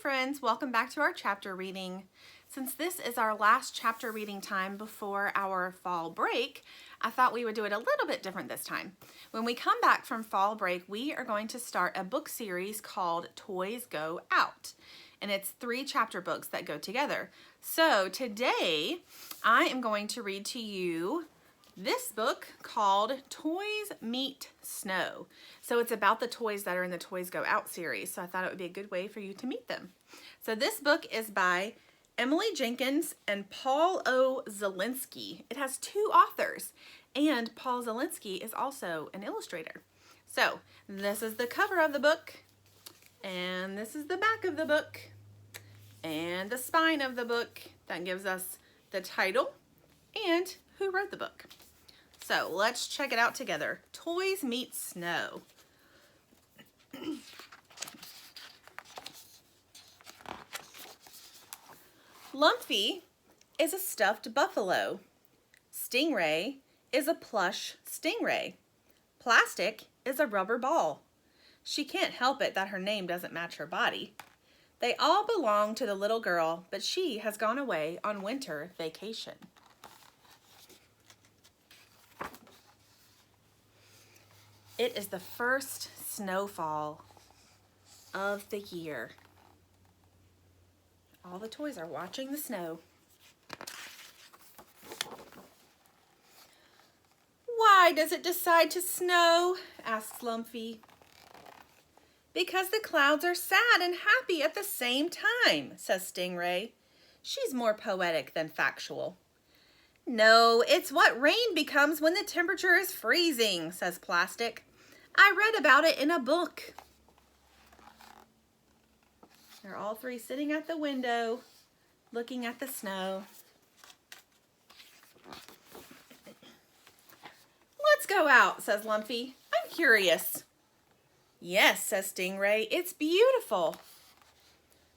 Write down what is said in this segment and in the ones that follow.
friends, welcome back to our chapter reading. Since this is our last chapter reading time before our fall break, I thought we would do it a little bit different this time. When we come back from fall break, we are going to start a book series called Toys Go Out. And it's 3 chapter books that go together. So today, I am going to read to you this book called Toys Meet Snow. So it's about the toys that are in the Toys Go Out series. So I thought it would be a good way for you to meet them. So this book is by Emily Jenkins and Paul O. Zelinsky. It has 2 authors, and Paul Zelinsky is also an illustrator. So this is the cover of the book, and this is the back of the book, and the spine of the book. That gives us the title and who wrote the book. So let's check it out together. Toys Meet Snow. Lumpy is a stuffed buffalo. Stingray is a plush stingray. Plastic is a rubber ball. She can't help it that her name doesn't match her body. They all belong to the little girl, but she has gone away on winter vacation. It is the first snowfall of the year. All the toys are watching the snow. Why does it decide to snow? Asks Lumpy. Because the clouds are sad and happy at the same time, says Stingray. She's more poetic than factual. No, it's what rain becomes when the temperature is freezing, says Plastic. I read about it in a book. They're all 3 sitting at the window, looking at the snow. Let's go out, says Lumpy. I'm curious. Yes, says Stingray, it's beautiful.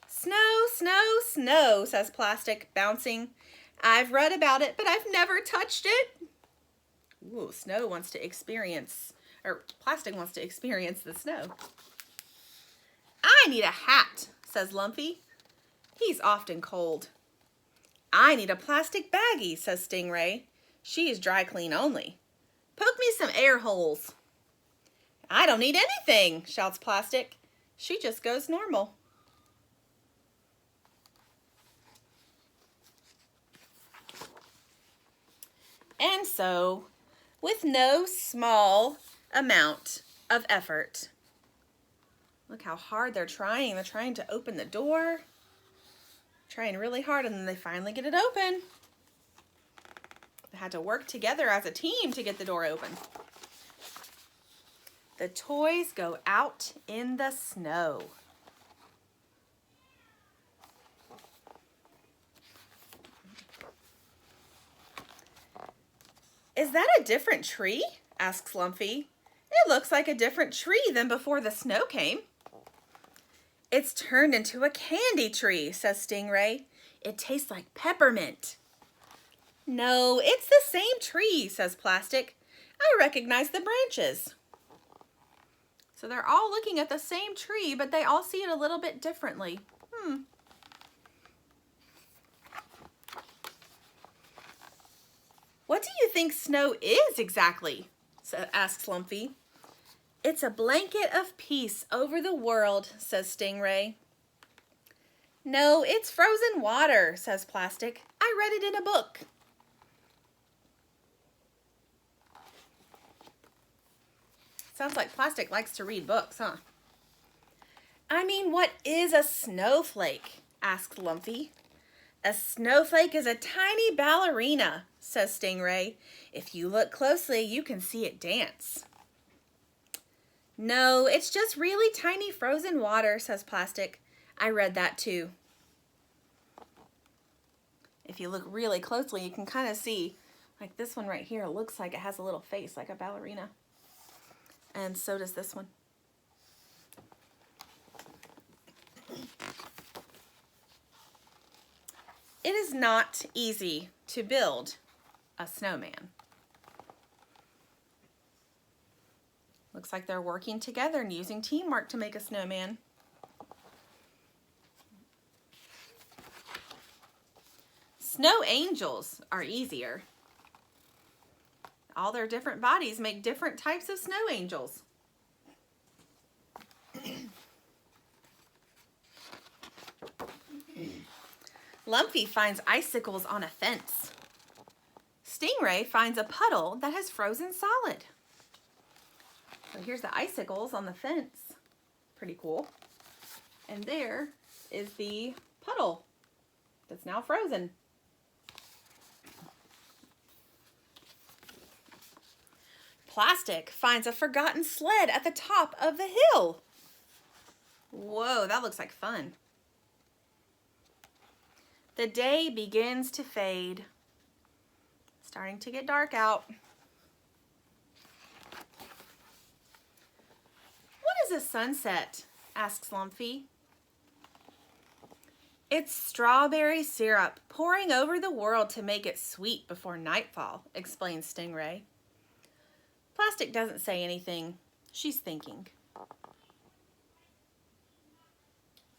Snow, snow, snow, says Plastic, bouncing. I've read about it, but I've never touched it. Ooh, Snow wants to experience, or Plastic wants to experience the snow. I need a hat, says Lumpy. He's often cold. I need a plastic baggie, says Stingray. She's dry clean only. Poke me some air holes. I don't need anything, shouts Plastic. She just goes normal. And so, with no small amount of effort, look how hard they're trying. They're trying to open the door, trying really hard, and then they finally get it open. They had to work together as a team to get the door open. The toys go out in the snow. Is that a different tree? Asks Lumpy. It looks like a different tree than before the snow came. It's turned into a candy tree, says Stingray. It tastes like peppermint. No, it's the same tree, says Plastic. I recognize the branches. So they're all looking at the same tree, but they all see it a little bit differently. What do you think snow is exactly? Asks Lumpy. It's a blanket of peace over the world, says Stingray. No, it's frozen water, says Plastic. I read it in a book. Sounds like Plastic likes to read books, huh? I mean, what is a snowflake? Asked Lumpy. A snowflake is a tiny ballerina, says Stingray. If you look closely, you can see it dance. No, it's just really tiny frozen water, says Plastic. I read that too. If you look really closely, you can kind of see, like this one right here, looks like it has a little face like a ballerina. And so does this one. It is not easy to build a snowman. Looks like they're working together and using teamwork to make a snowman. Snow angels are easier. All their different bodies make different types of snow angels. Lumpy finds icicles on a fence. Stingray finds a puddle that has frozen solid. So here's the icicles on the fence. Pretty cool. And there is the puddle that's now frozen. Plastic finds a forgotten sled at the top of the hill. Whoa, that looks like fun. The day begins to fade. Starting to get dark out. What is a sunset? Asks Lumpy. It's strawberry syrup pouring over the world to make it sweet before nightfall, explains Stingray. Plastic doesn't say anything. She's thinking.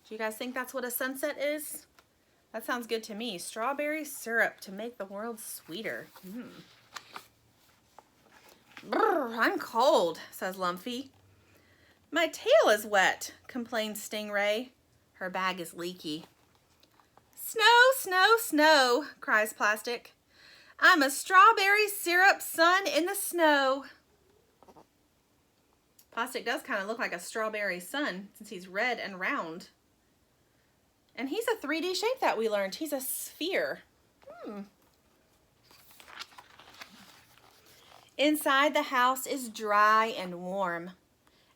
Do you guys think that's what a sunset is? That sounds good to me. Strawberry syrup to make the world sweeter. Brr, I'm cold, says Lumpy. My tail is wet, complains Stingray. Her bag is leaky. Snow, snow, snow, cries Plastic. I'm a strawberry syrup sun in the snow. Plastic does kind of look like a strawberry sun since he's red and round. And he's a 3D shape that we learned. He's a sphere. Inside the house is dry and warm.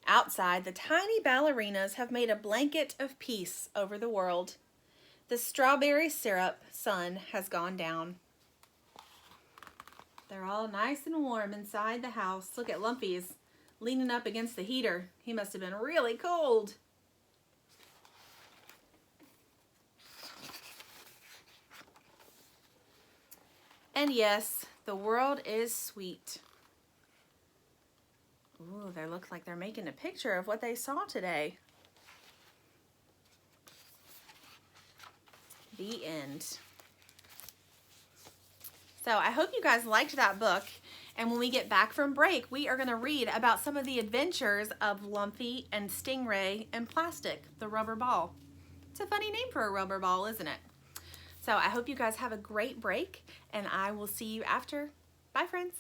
Outside, the tiny ballerinas have made a blanket of peace over the world. The strawberry syrup sun has gone down. They're all nice and warm inside the house. Look at Lumpy's leaning up against the heater. He must have been really cold. And yes, the world is sweet. Ooh, they look like they're making a picture of what they saw today. The end. So I hope you guys liked that book. And when we get back from break, we are going to read about some of the adventures of Lumpy and Stingray and Plastic, the rubber ball. It's a funny name for a rubber ball, isn't it? So I hope you guys have a great break, and I will see you after. Bye, friends.